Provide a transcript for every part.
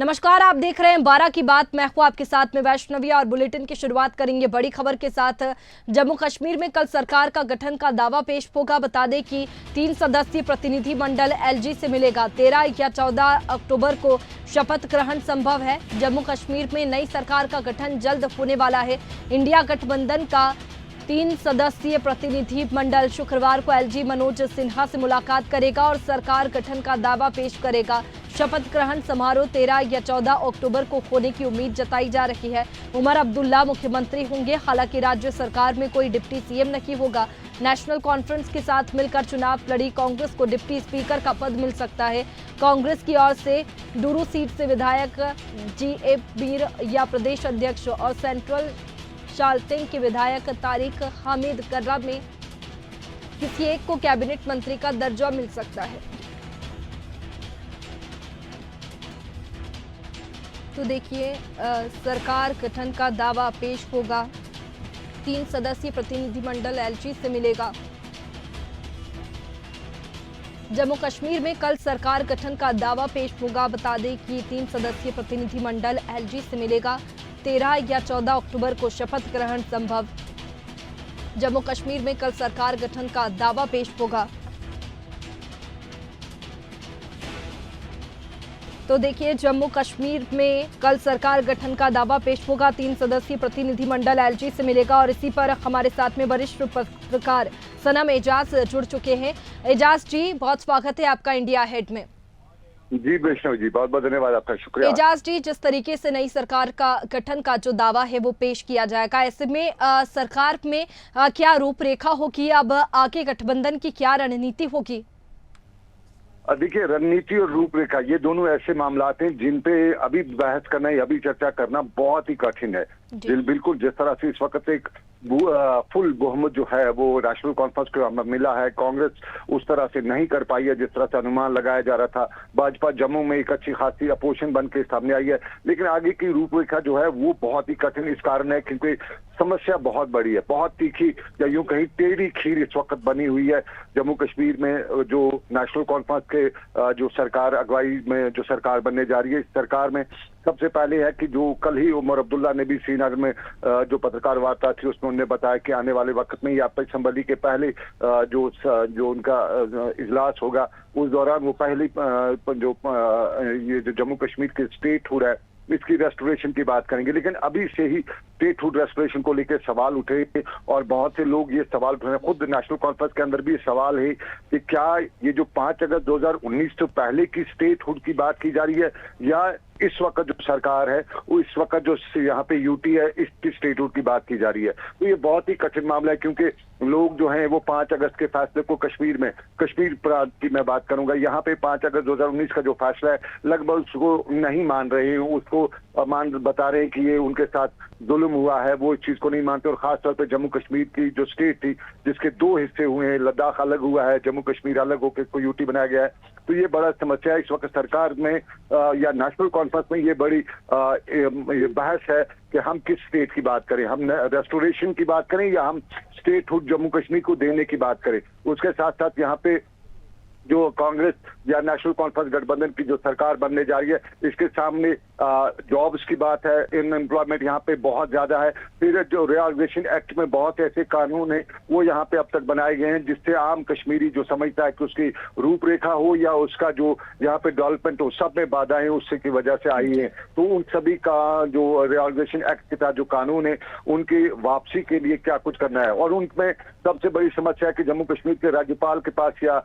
नमस्कार, आप देख रहे हैं 12 की बात। मैं हूं आपके साथ में वैष्णवी और बुलेटिन की शुरुआत करेंगे बड़ी खबर के साथ। जम्मू कश्मीर में कल सरकार का गठन का दावा पेश होगा। बता दें कि 3 सदस्यीय प्रतिनिधिमंडल एलजी से मिलेगा। 13 या 14 अक्टूबर को शपथ ग्रहण संभव है। जम्मू कश्मीर में नई सरकार का गठन जल्द होने वाला है। इंडिया गठबंधन का 3 सदस्यीय प्रतिनिधि मंडल शुक्रवार को एलजी मनोज सिन्हा से मुलाकात करेगा और सरकार गठन का दावा पेश करेगा। शपथ ग्रहण समारोह 13 या 14 अक्टूबर को होने की उम्मीद जताई जा रही है। उमर अब्दुल्ला मुख्यमंत्री होंगे। हालांकि राज्य सरकार में कोई डिप्टी सीएम नहीं होगा। नेशनल कॉन्फ्रेंस के साथ मिलकर चुनाव लड़ी कांग्रेस को डिप्टी स्पीकर का पद मिल सकता है। कांग्रेस की ओर से डूरू सीट से विधायक जीए मीर या प्रदेश अध्यक्ष और सेंट्रल शालटिंग के विधायक तारिक हामिद कर्रा में किसी एक को कैबिनेट मंत्री का दर्जा मिल सकता है। तो देखिए, सरकार गठन का दावा पेश होगा। 3 सदस्यीय प्रतिनिधिमंडल एलजी से मिलेगा। जम्मू कश्मीर में कल सरकार गठन का दावा पेश होगा। बता दें कि 3 सदस्यीय प्रतिनिधिमंडल एलजी से मिलेगा। 13 या 14 अक्टूबर को शपथ ग्रहण संभव। जम्मू कश्मीर में कल सरकार गठन का दावा पेश होगा। तो देखिए, जम्मू कश्मीर में कल सरकार गठन का दावा पेश होगा। 3 सदस्यीय प्रतिनिधिमंडल एलजी से मिलेगा और इसी पर हमारे साथ में वरिष्ठ पत्रकार सनम एजाज जुड़ चुके हैं। एजाज जी, बहुत स्वागत है आपका इंडिया हेड में। जी वैष्णव जी, बहुत बहुत धन्यवाद आपका, शुक्रिया। एजाज जी, जिस तरीके से नई सरकार का गठन का जो दावा है वो पेश किया जाएगा, ऐसे में सरकार में क्या रूपरेखा होगी? अब आगे गठबंधन की क्या रणनीति होगी? देखिए, रणनीति और रूपरेखा ये दोनों ऐसे मामलात हैं जिन पे अभी बहस करना या अभी चर्चा करना बहुत ही कठिन है। बिल्कुल जिस तरह से इस वक्त एक फुल बहुमत जो है वो नेशनल कॉन्फ्रेंस को मिला है, कांग्रेस उस तरह से नहीं कर पाई है जिस तरह से अनुमान लगाया जा रहा था। भाजपा जम्मू में एक अच्छी खासी अपोजिशन बन के सामने आई है, लेकिन आगे की रूपरेखा जो है वो बहुत ही कठिन इस कारण है क्योंकि समस्या बहुत बड़ी है, बहुत तीखी या यूं कहीं टेढ़ी खीर इस वक्त बनी हुई है। जम्मू कश्मीर में जो नेशनल कॉन्फ्रेंस के जो सरकार अगुवाई में जो सरकार बनने जा रही है, इस सरकार में सबसे पहले है कि जो कल ही उमर अब्दुल्ला ने भी श्रीनगर में जो पत्रकार वार्ता थी उसमें उन्होंने बताया कि आने वाले वक्त में या असम्बली के पहले जो उनका इजलास होगा उस दौरान वो पहली ये जो जम्मू कश्मीर की स्टेटहुड है इसकी रेस्टोरेशन की बात करेंगे। लेकिन अभी से ही स्टेटहुड रेस्टोरेशन को लेकर सवाल उठे और बहुत से लोग ये सवाल उठे, खुद नेशनल कॉन्फ्रेंस के अंदर भी सवाल है कि क्या ये जो 5 अगस्त 2019 से पहले की स्टेटहुड की बात की जा रही है या इस वक्त जो सरकार है वो इस वक्त जो यहाँ पे यूटी है इसकी स्टेटहुड की बात की जा रही है। तो ये बहुत ही कठिन मामला है क्योंकि लोग जो हैं वो 5 अगस्त के फैसले को कश्मीर प्रांत की मैं बात करूंगा, यहाँ पे 5 अगस्त 2019 का जो फैसला है लगभग उसको नहीं मान रहे हैं, उसको बता रहे हैं कि ये उनके साथ जुल्म हुआ है, वो इस चीज को नहीं मानते। और खासतौर पर जम्मू कश्मीर की जो स्टेट थी जिसके 2 हिस्से हुए हैं, लद्दाख अलग हुआ है, जम्मू कश्मीर अलग होकर इसको यूटी बनाया गया है, तो ये बड़ा समस्या है इस वक्त सरकार में या नेशनल कॉन्फ्रेंस में। ये बड़ी बहस है कि हम किस स्टेट की बात करें, हम रेस्टोरेशन की बात करें या हम स्टेटहुड जम्मू कश्मीर को देने की बात करें। उसके साथ साथ यहाँ पे जो कांग्रेस या नेशनल कॉन्फ्रेंस गठबंधन की जो सरकार बनने जा रही है इसके सामने जॉब्स की बात है, अनएम्प्लॉयमेंट यहाँ पे बहुत ज्यादा है। फिर जो रिऑर्गेनाइजेशन एक्ट में बहुत ऐसे कानून है वो यहाँ पे अब तक बनाए गए हैं जिससे आम कश्मीरी जो समझता है कि उसकी रूपरेखा हो या उसका जो यहाँ पे डेवलपमेंट हो, सब में बाधाएं उससे की वजह से आई है। तो उन सभी का जो रिऑर्गेनाइजेशन एक्ट के तहत जो कानून है उनकी वापसी के लिए क्या कुछ करना है। और उनमें सबसे बड़ी समस्या है कि जम्मू कश्मीर के राज्यपाल के पास या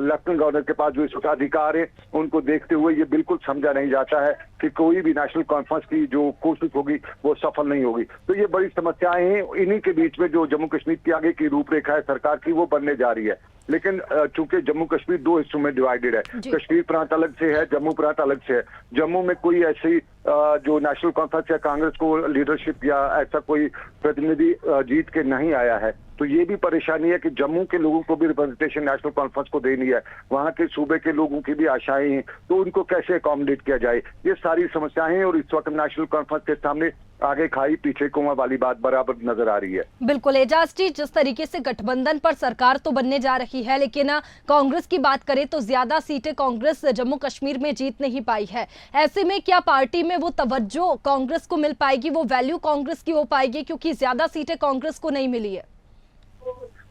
लेफ्टिनेंट गवर्नर के पास जो इस अधिकार है उनको देखते हुए ये बिल्कुल समझा नहीं जाता है कि कोई भी नेशनल कॉन्फ्रेंस की जो कोशिश होगी वो सफल नहीं होगी। तो ये बड़ी समस्याएं हैं, इन्हीं के बीच में जो जम्मू कश्मीर की आगे की रूपरेखा है सरकार की वो बनने जा रही है। लेकिन चूंकि जम्मू कश्मीर 2 हिस्सों में डिवाइडेड है, कश्मीर प्रांत अलग से है, जम्मू प्रांत अलग से है। जम्मू में कोई ऐसी जो नेशनल कॉन्फ्रेंस या कांग्रेस को लीडरशिप या ऐसा कोई प्रतिनिधि जीत के नहीं आया है, तो ये भी परेशानी है कि जम्मू के लोगों को भी रिप्रेजेंटेशन नेशनल कॉन्फ्रेंस को देनी है, वहां के सूबे के लोगों की भी आशाएं हैं, तो उनको कैसे अकोमोडेट किया जाए, ये सारी समस्याएं हैं। और इस वक्त नेशनल कॉन्फ्रेंस के सामने आगे खाई पीछे कुआं वाली बात बराबर नजर आ रही है। बिल्कुल एजाज जी, जिस तरीके से गठबंधन पर सरकार तो बनने जा रही है, लेकिन कांग्रेस की बात करें तो ज्यादा सीटें कांग्रेस जम्मू कश्मीर में जीत नहीं पाई है। ऐसे में क्या पार्टी में वो तवज्जो कांग्रेस को मिल पाएगी, वो वैल्यू कांग्रेस की हो पाएगी, क्योंकि ज्यादा सीटें कांग्रेस को नहीं मिली है?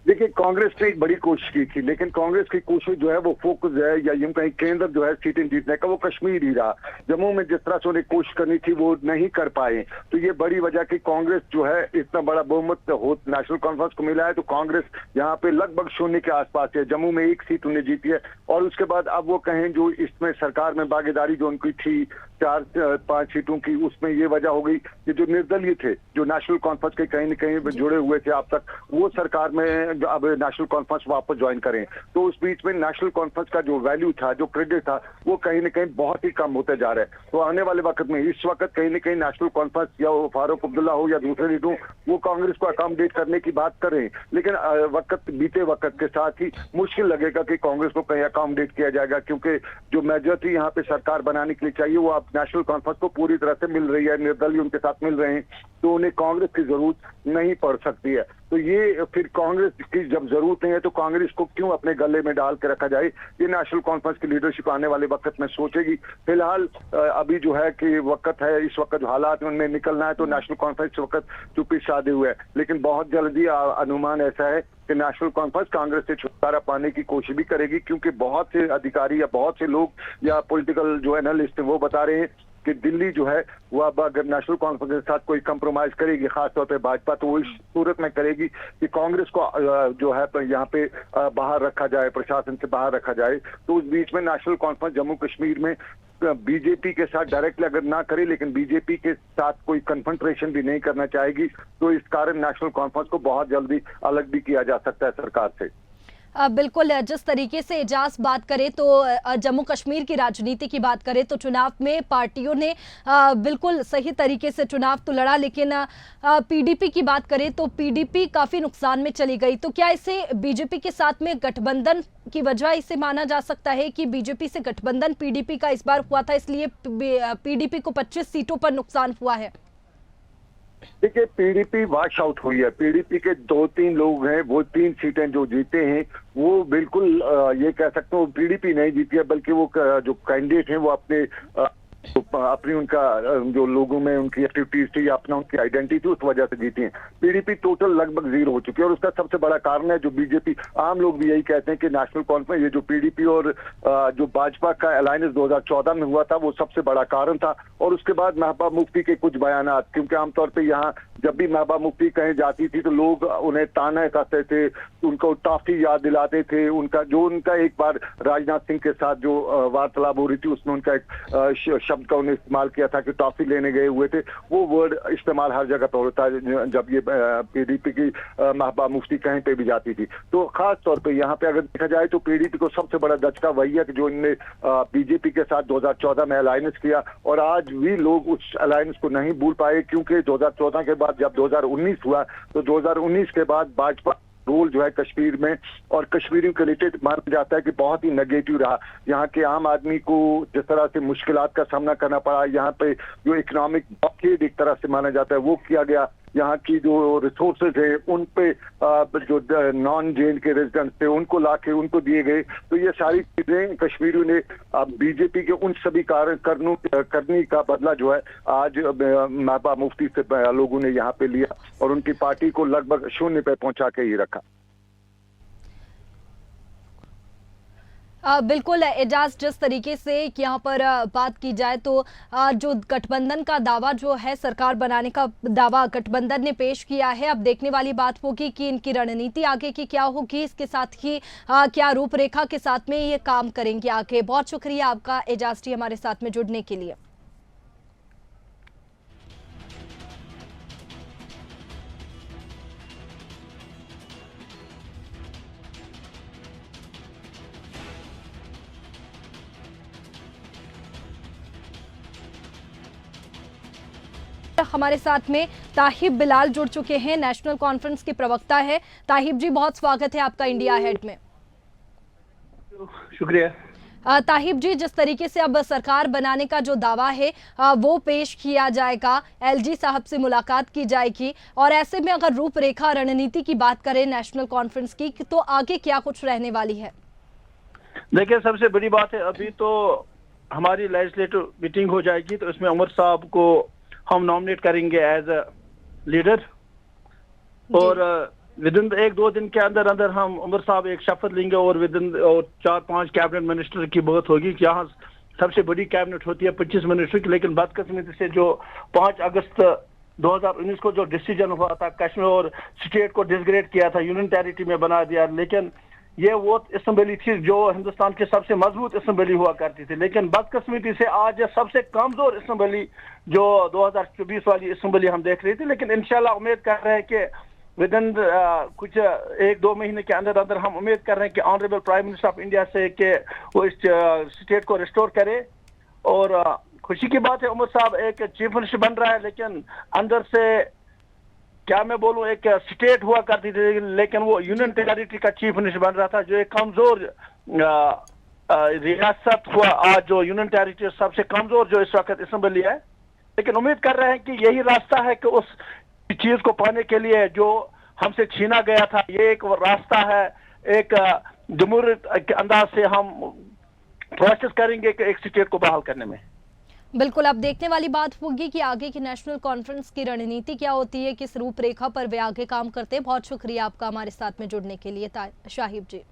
देखिए, कांग्रेस ने एक बड़ी कोशिश की थी, लेकिन कांग्रेस की कोशिश जो है वो फोकस है या यूं कहीं केंद्र जो है सीटें जीतने का वो कश्मीर ही रहा। जम्मू में जिस तरह से उन्हें कोशिश करनी थी वो नहीं कर पाए, तो ये बड़ी वजह कि कांग्रेस जो है इतना बड़ा बहुमत हो नेशनल कॉन्फ्रेंस को मिला है, तो कांग्रेस यहाँ पे लगभग शून्य के आसपास है। जम्मू में 1 सीट उन्हें जीती है, और उसके बाद अब वो कहें जो इसमें सरकार में भागीदारी जो उनकी थी 4-5 सीटों की, उसमें ये वजह हो गई कि जो निर्दलीय थे, जो नेशनल कॉन्फ्रेंस के कहीं न कहीं जुड़े हुए थे अब तक, वो सरकार में अब नेशनल कॉन्फ्रेंस वापस ज्वाइन करें, तो उस बीच में नेशनल कॉन्फ्रेंस का जो वैल्यू था, जो क्रेडिट था, वो कहीं न कहीं बहुत ही कम होते जा रहा है। तो आने वाले वक्त में इस वक्त कहीं न कहीं नेशनल कॉन्फ्रेंस या वो फारूक अब्दुल्ला हो या दूसरे लीडर हो, वो कांग्रेस को अकोमोडेट करने की बात करें, लेकिन वक्त बीते वक्त के साथ ही मुश्किल लगेगा कि कांग्रेस को कहीं अकोमोडेट किया जाएगा, क्योंकि जो मेजॉरिटी यहाँ पे सरकार बनाने के लिए चाहिए वो अब नेशनल कॉन्फ्रेंस को पूरी तरह से मिल रही है, निर्दलीय उनके साथ मिल रहे हैं, तो उन्हें कांग्रेस की जरूरत नहीं पड़ सकती है। तो ये फिर कांग्रेस की जब जरूरत नहीं है तो कांग्रेस को क्यों अपने गले में डाल के रखा जाए, ये नेशनल कॉन्फ्रेंस की लीडरशिप आने वाले वक्त में सोचेगी। फिलहाल अभी जो है कि वक्त है, इस वक्त हालात में निकलना है, तो नेशनल कॉन्फ्रेंस इस वक्त चुप्पी साधे हुए है, लेकिन बहुत जल्दी अनुमान ऐसा है कि नेशनल कॉन्फ्रेंस कांग्रेस से छुटकारा पाने की कोशिश भी करेगी, क्योंकि बहुत से अधिकारी या बहुत से लोग या पॉलिटिकल जो एनालिस्ट हैं वो बता रहे हैं कि दिल्ली जो है वो अब अगर नेशनल कॉन्फ्रेंस के साथ कोई कंप्रोमाइज करेगी, खासतौर पे भाजपा, तो वो इस सूरत में करेगी कि कांग्रेस को जो है यहाँ पे बाहर रखा जाए, प्रशासन से बाहर रखा जाए। तो उस बीच में नेशनल कॉन्फ्रेंस जम्मू कश्मीर में बीजेपी के साथ डायरेक्टली अगर ना करे, लेकिन बीजेपी के साथ कोई कन्फ्रंटेशन भी नहीं करना चाहेगी, तो इस कारण नेशनल कॉन्फ्रेंस को बहुत जल्दी अलग भी किया जा सकता है सरकार से। बिल्कुल, जिस तरीके से एजाज बात करें तो जम्मू कश्मीर की राजनीति की बात करें तो चुनाव में पार्टियों ने बिल्कुल सही तरीके से चुनाव तो लड़ा, लेकिन पीडीपी की बात करें तो पीडीपी काफी नुकसान में चली गई। तो क्या इसे बीजेपी के साथ में गठबंधन की वजह इसे माना जा सकता है कि बीजेपी से गठबंधन पीडीपी का इस बार हुआ था, इसलिए पीडीपी को 25 सीटों पर नुकसान हुआ है? देखिए, पीडीपी वॉश आउट हुई है। पीडीपी के 2-3 लोग हैं, वो 3 सीटें जो जीते हैं वो बिल्कुल ये कह सकते हो पीडीपी नहीं जीती है, बल्कि वो जो कैंडिडेट हैं वो अपनी उनका जो लोगों में उनकी एक्टिविटीज थी या अपना उनकी आइडेंटिटी थी, उस वजह से जीती हैं। पीडीपी टोटल लगभग 0 हो चुकी है, और उसका सबसे बड़ा कारण है जो बीजेपी, आम लोग भी यही कहते हैं कि नेशनल कॉन्फ्रेंस, ये जो पीडीपी और जो भाजपा का अलायंस 2014 में हुआ था वो सबसे बड़ा कारण था। और उसके बाद महबूबा मुफ्ती के कुछ बयानात, क्योंकि आमतौर पर यहाँ जब भी महबूबा मुफ्ती कहीं जाती थी तो लोग उन्हें ताना कहते थे, उनको टॉफी याद दिलाते थे, उनका एक बार राजनाथ सिंह के साथ जो वार्तालाप हो रही थी उसमें उनका एक शब्द का उन्हें इस्तेमाल किया था कि टॉफी लेने गए हुए थे, वो वर्ड इस्तेमाल हर जगह पर होता है जब ये पीडीपी की महबूबा मुफ्ती कहीं पे भी जाती थी। तो खास तौर पे यहाँ पे अगर देखा जाए तो पीडीपी को सबसे बड़ा दचका वही है कि जो इनने बीजेपी के साथ 2014 में अलायंस किया, और आज भी लोग उस अलायंस को नहीं भूल पाए, क्योंकि 2014 के बाद जब 2019 हुआ तो 2019 के बाद भाजपा रोल जो है कश्मीर में और कश्मीरियों के रिलेटेड माना जाता है कि बहुत ही नेगेटिव रहा। यहाँ के आम आदमी को जिस तरह से मुश्किलात का सामना करना पड़ा, यहाँ पे जो इकोनॉमिक ब्लॉकेड एक तरह से माना जाता है वो किया गया, यहाँ की जो रिसोर्सेज है उन पे जो नॉन जेल के रेजिडेंट्स थे उनको लाके उनको दिए गए। तो ये सारी चीजें कश्मीरियों ने बीजेपी के उन सभी करने का बदला जो है आज महबूबा मुफ्ती से लोगों ने यहाँ पे लिया और उनकी पार्टी को लगभग 0 पे पहुंचा के ही रखा। बिल्कुल एजाज, जिस तरीके से यहाँ पर बात की जाए तो जो गठबंधन का दावा जो है, सरकार बनाने का दावा गठबंधन ने पेश किया है, अब देखने वाली बात होगी कि इनकी रणनीति आगे की क्या होगी, इसके साथ ही क्या रूपरेखा के साथ में ये काम करेंगे आगे। बहुत शुक्रिया आपका एजाज जी हमारे साथ में जुड़ने के लिए। हमारे साथ में ताहिब बिलाल जुड़ चुके हैं, नेशनल कॉन्फ्रेंस के प्रवक्ता है। ताहिब जी, बहुत स्वागत है आपका इंडिया अहेड में। शुक्रिया। ताहिब जी, जिस तरीके से अब सरकार बनाने का जो दावा है वो पेश किया जाएगा, एलजी साहब से मुलाकात की जाएगी, और ऐसे में अगर रूपरेखा रणनीति की बात करें नेशनल कॉन्फ्रेंस की, तो आगे क्या कुछ रहने वाली है? देखिए, सबसे बड़ी बात है, अभी तो हमारी लेजिस्लेटिव मीटिंग हो जाएगी, तो इसमें उमर साहब को हम नॉमिनेट करेंगे एज अ लीडर, और विद इन 1-2 दिन के अंदर अंदर हम उमर साहब एक शपथ लेंगे, और विद इन 4-5 कैबिनेट मिनिस्टर की बात होगी कि यहाँ सबसे बड़ी कैबिनेट होती है 25 मिनिस्टर की, लेकिन बदकिस्मती से जो 5 अगस्त 2019 को जो डिसीजन हुआ था, कश्मीर और स्टेट को डिसग्रेड किया था, यूनियन टेरिटरी में बना दिया, लेकिन ये वो असेंबली थी जो हिंदुस्तान की सबसे मजबूत असेंबली हुआ करती थी, लेकिन बदकिस्मती से आज सबसे कमजोर असेंबली जो 2024 वाली असेंबली हम देख रही थी। लेकिन इंशाल्लाह उम्मीद कर रहे हैं कि विद इन कुछ 1-2 महीने के अंदर अंदर हम उम्मीद कर रहे हैं कि honourable prime minister of India से कि वो इस स्टेट को रिस्टोर करे। और खुशी की बात है, उमर साहब एक चीफ मिनिस्टर बन रहा है, लेकिन अंदर से क्या मैं बोलूं, एक स्टेट हुआ करती थी, लेकिन वो यूनियन टेरिटरी का चीफ मिनिस्टर बन रहा था, जो एक कमजोर रियासत हुआ आज, जो यूनियन टेरिटरी सबसे कमजोर जो इस वक्त असेंबली है। लेकिन उम्मीद कर रहे हैं कि यही रास्ता है कि उस चीज को पाने के लिए जो हमसे छीना गया था, ये एक रास्ता है, एक जमहूरियत के अंदाज से हम कोशिश करेंगे कि एक स्टेट को बहाल करने में। बिल्कुल, अब देखने वाली बात होगी कि आगे की नेशनल कॉन्फ्रेंस की रणनीति क्या होती है, किस रूपरेखा पर वे आगे काम करते हैं। बहुत शुक्रिया आपका हमारे साथ में जुड़ने के लिए शाहिब जी।